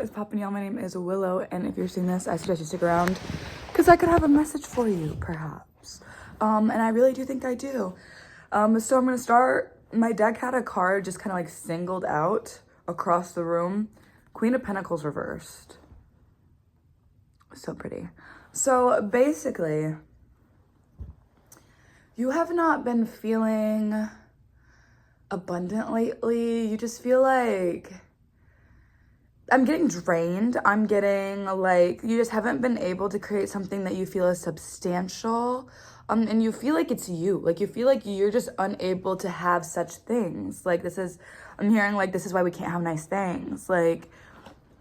is poppin', y'all? My name is Willow, and if you're seeing this, I suggest you stick around because I could have a message for you, perhaps. And I really do think I do. So I'm gonna start. My deck had a card just kind of like singled out across the room. Queen of Pentacles reversed. So pretty. So basically, you have not been feeling abundant lately. You just feel like I'm getting drained. I'm getting like, you just haven't been able to create something that you feel is substantial. And you feel like it's you. Like you feel like you're just unable to have such things. Like I'm hearing like, this is why we can't have nice things. Like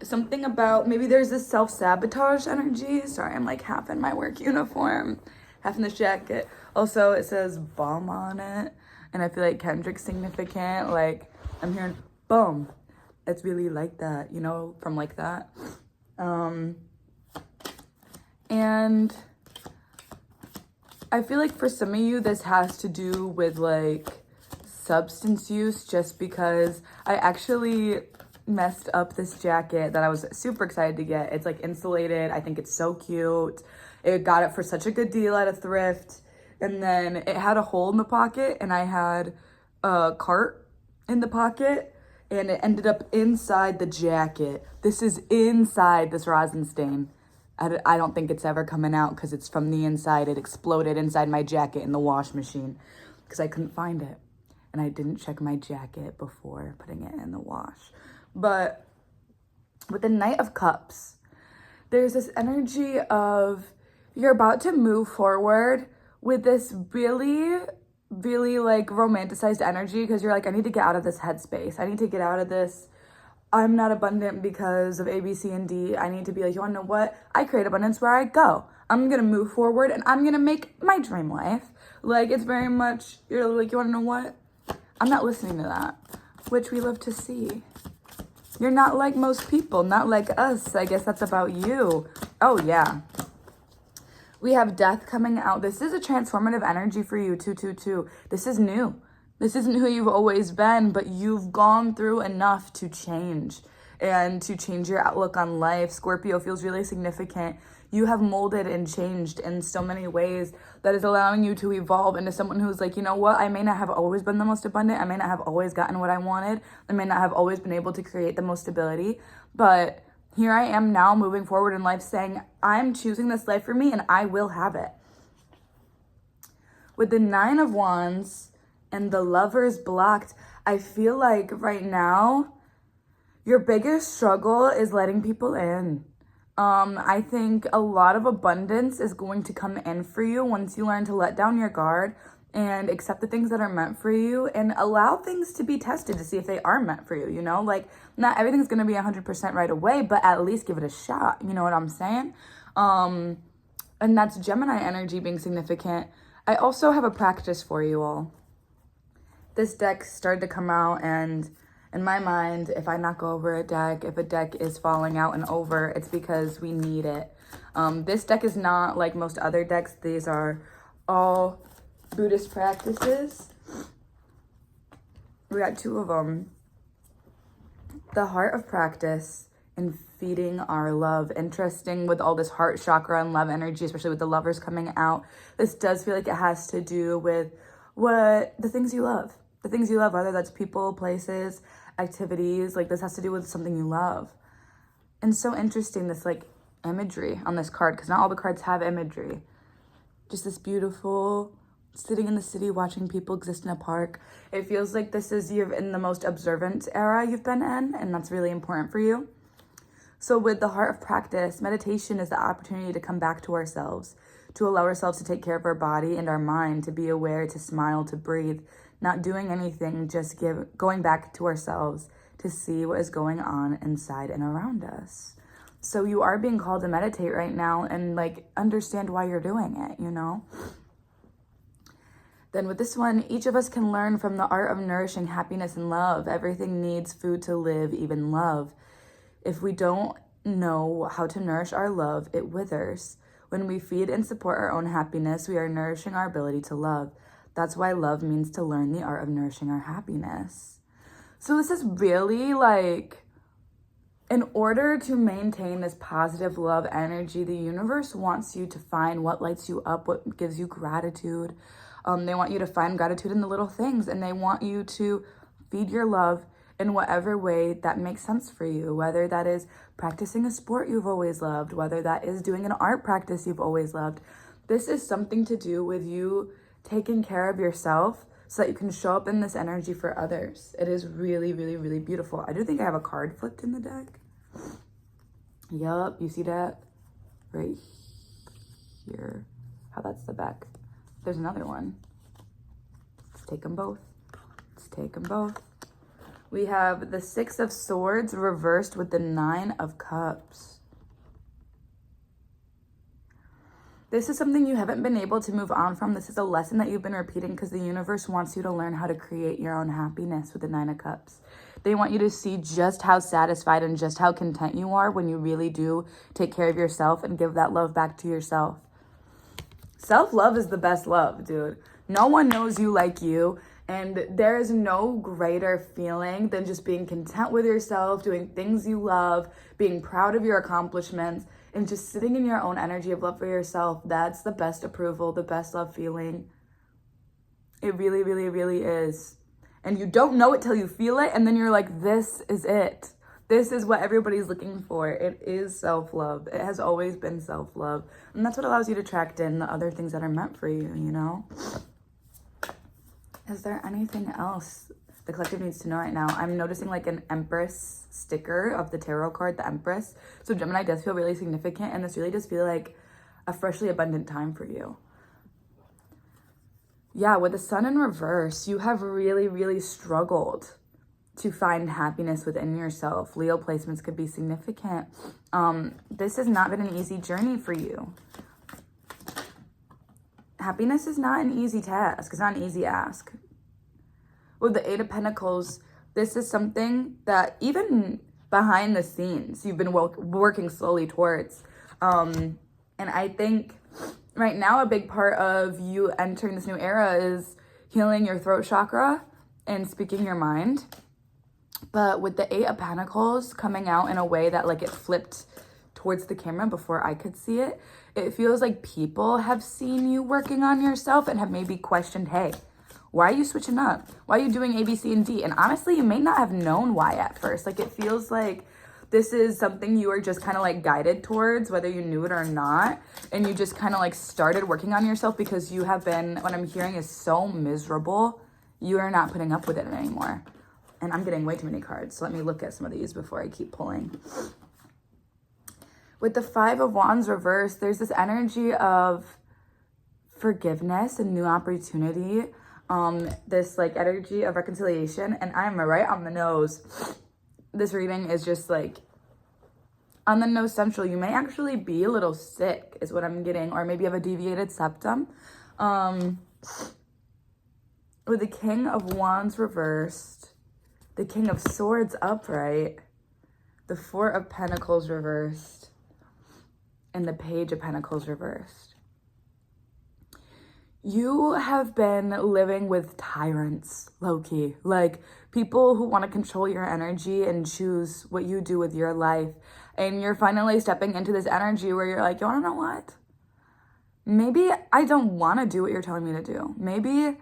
something about, maybe there's this self-sabotage energy. Sorry, I'm like half in my work uniform, half in this jacket. Also, it says bomb on it. And I feel like Kendrick's significant. Like I'm hearing boom. It's really like that, you know, from like that. And I feel like for some of you, this has to do with like substance use, just because I actually messed up this jacket that I was super excited to get. It's like insulated. I think it's so cute. It got it for such a good deal at a thrift. And then it had a hole in the pocket and I had a cart in the pocket. And it ended up inside the jacket. This is inside this rosin stain. I don't think it's ever coming out because it's from the inside. It exploded inside my jacket in the wash machine because I couldn't find it. And I didn't check my jacket before putting it in the wash. But with the Knight of Cups, there's this energy of you're about to move forward with this really like romanticized energy, because you're like, I need to get out of this headspace. I need to get out of this. I'm not abundant because of A, B, C, and D. I need to be like, you want to know what? I create abundance where I go. I'm going to move forward and I'm going to make my dream life. Like, it's very much, you're like, you want to know what? I'm not listening to that, which we love to see. You're not like most people, not like us. I guess that's about you. Oh, yeah. We have death coming out. This is a transformative energy for you, 222. This is new. This isn't who you've always been, but you've gone through enough to change and to change your outlook on life. Scorpio feels really significant. You have molded and changed in so many ways that is allowing you to evolve into someone who's like, you know what? I may not have always been the most abundant. I may not have always gotten what I wanted. I may not have always been able to create the most stability, but here I am now moving forward in life saying, I'm choosing this life for me and I will have it. With the 9 of Wands and the Lovers blocked, I feel like right now, your biggest struggle is letting people in. I think a lot of abundance is going to come in for you once you learn to let down your guard and accept the things that are meant for you and allow things to be tested to see if they are meant for you, you know? Like, not everything's going to be 100% right away, but at least give it a shot. You know what I'm saying? And that's Gemini energy being significant. I also have a practice for you all. This deck started to come out, and in my mind, if I knock over a deck, if a deck is falling out and over, it's because we need it. This deck is not like most other decks. These are all Buddhist practices. We got 2 of them. The Heart of Practice and feeding our love. Interesting with all this heart chakra and love energy, especially with the Lovers coming out. This does feel like it has to do with the things you love. The things you love, whether that's people, places, activities. Like this has to do with something you love. And so interesting, this like imagery on this card, because not all the cards have imagery. Just this beautiful sitting in the city watching people exist in a park. It feels like this is you're in the most observant era you've been in, and that's really important for you. So with the Heart of Practice, meditation is the opportunity to come back to ourselves, to allow ourselves to take care of our body and our mind, to be aware, to smile, to breathe, not doing anything, just going back to ourselves to see what is going on inside and around us. So you are being called to meditate right now and like understand why you're doing it, you know? Then with this one, each of us can learn from the art of nourishing happiness and love. Everything needs food to live, even love. If we don't know how to nourish our love, it withers. When we feed and support our own happiness, we are nourishing our ability to love. That's why love means to learn the art of nourishing our happiness. So this is really like In order to maintain this positive love energy, the universe wants you to find what lights you up, what gives you gratitude. They want you to find gratitude in the little things, and they want you to feed your love in whatever way that makes sense for you, whether that is practicing a sport you've always loved, whether that is doing an art practice you've always loved. This is something to do with you taking care of yourself so that you can show up in this energy for others. It is really, really, really beautiful. I do think I have a card flipped in the deck. Yup, you see that? Right here. How that's the back. There's another one. Let's take them both. Let's take them both. We have the 6 of Swords reversed with the 9 of Cups. This is something you haven't been able to move on from. This is a lesson that you've been repeating because the universe wants you to learn how to create your own happiness with the 9 of Cups. They want you to see just how satisfied and just how content you are when you really do take care of yourself and give that love back to yourself. Self-love is the best love, dude. No one knows you like you, and there is no greater feeling than just being content with yourself, doing things you love, being proud of your accomplishments, and just sitting in your own energy of love for yourself. That's the best approval, the best love feeling. It really, really, really is. And you don't know it till you feel it, and then you're like, this is it. This is what everybody's looking for. It is self-love. It has always been self-love. And that's what allows you to attract in the other things that are meant for you, you know? Is there anything else the collective needs to know right now? I'm noticing like an Empress sticker of the tarot card, the Empress. So Gemini does feel really significant, and this really does feel like a freshly abundant time for you. Yeah, with the Sun in reverse, you have really, really struggled to find happiness within yourself. Leo placements could be significant. This has not been an easy journey for you. Happiness is not an easy task. It's not an easy ask. With the 8 of Pentacles, this is something that even behind the scenes, you've been working slowly towards. And I think right now, a big part of you entering this new era is healing your throat chakra and speaking your mind. But with the 8 of Pentacles coming out in a way that like it flipped towards the camera before I could see it, it feels like people have seen you working on yourself and have maybe questioned, hey, why are you switching up? Why are you doing A, B, C, and D? And honestly, you may not have known why at first. Like it feels like this is something you are just kind of like guided towards, whether you knew it or not. And you just kind of like started working on yourself because you have been, what I'm hearing is so miserable. You are not putting up with it anymore. And I'm getting way too many cards. So let me look at some of these before I keep pulling. With the 5 of Wands reversed, there's this energy of forgiveness and new opportunity. This like energy of reconciliation. And I'm right on the nose. This reading is just like on the nose central. You may actually be a little sick is what I'm getting. Or maybe you have a deviated septum. With the King of Wands reversed, the King of Swords upright, the 4 of Pentacles reversed, and the Page of Pentacles reversed. You have been living with tyrants, low-key. Like people who want to control your energy and choose what you do with your life. And you're finally stepping into this energy where you're like, you want to know what? Maybe I don't want to do what you're telling me to do. Maybe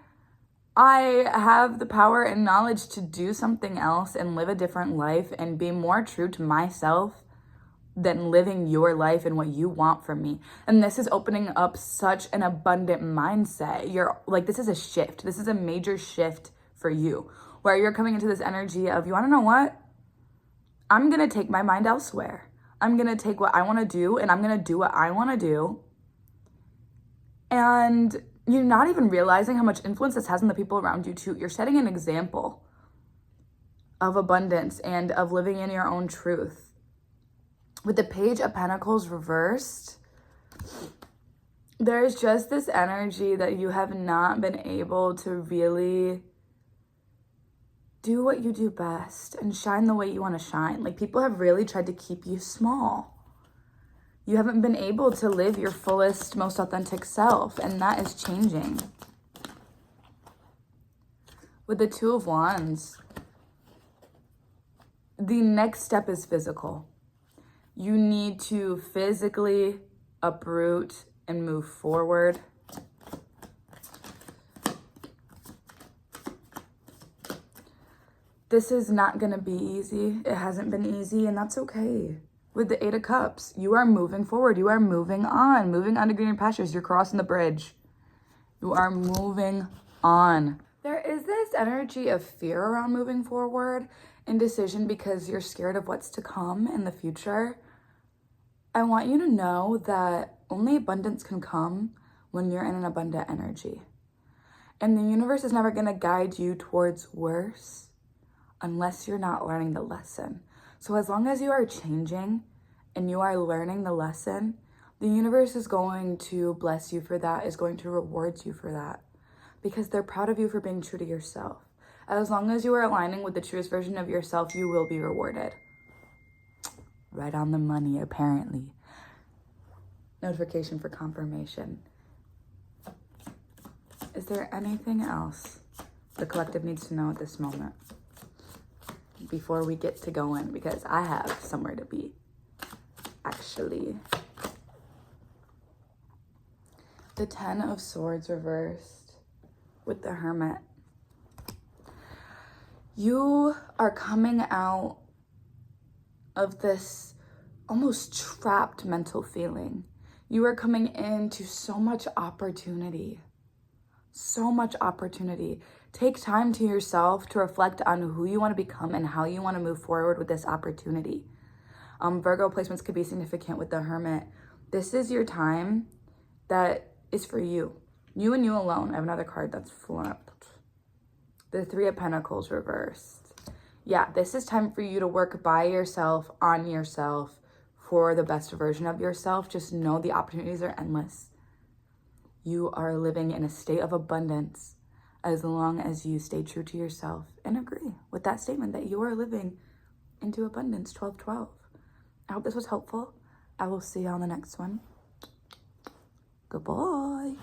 I have the power and knowledge to do something else and live a different life and be more true to myself than living your life and what you want from me. And this is opening up such an abundant mindset. You're like, this is a shift. This is a major shift for you where you're coming into this energy of, you want to know what? I'm going to take my mind elsewhere. I'm going to take what I want to do and I'm going to do what I want to do. And you're not even realizing how much influence this has on the people around you too. You're setting an example of abundance and of living in your own truth. With the Page of Pentacles reversed, there's just this energy that you have not been able to really do what you do best and shine the way you want to shine. Like people have really tried to keep you small. You haven't been able to live your fullest, most authentic self, and that is changing. With the 2 of Wands, the next step is physical. You need to physically uproot and move forward. This is not going to be easy. It hasn't been easy, and that's okay. With the Eight of Cups, you are moving forward. You are moving on to greener pastures. You're crossing the bridge. You are moving on. There is this energy of fear around moving forward, indecision because you're scared of what's to come in the future. I want you to know that only abundance can come when you're in an abundant energy. And the universe is never going to guide you towards worse unless you're not learning the lesson. So as long as you are changing and you are learning the lesson, the universe is going to bless you for that, is going to reward you for that, because they're proud of you for being true to yourself. As long as you are aligning with the truest version of yourself, you will be rewarded. Right on the money, apparently. Notification for confirmation. Is there anything else the collective needs to know at this moment before we get to going? Because I have somewhere to be, actually. The Ten of Swords reversed with the Hermit. You are coming out of this almost trapped mental feeling. You are coming into so much opportunity. So much opportunity. Take time to yourself to reflect on who you want to become and how you want to move forward with this opportunity. Virgo placements could be significant with the Hermit. This is your time that is for you. You and you alone. I have another card that's flipped. The Three of Pentacles reversed. Yeah, this is time for you to work by yourself, on yourself, for the best version of yourself. Just know the opportunities are endless. You are living in a state of abundance as long as you stay true to yourself and agree with that statement that you are living into abundance. 12-12. I hope this was helpful. I will see you on the next one. Goodbye.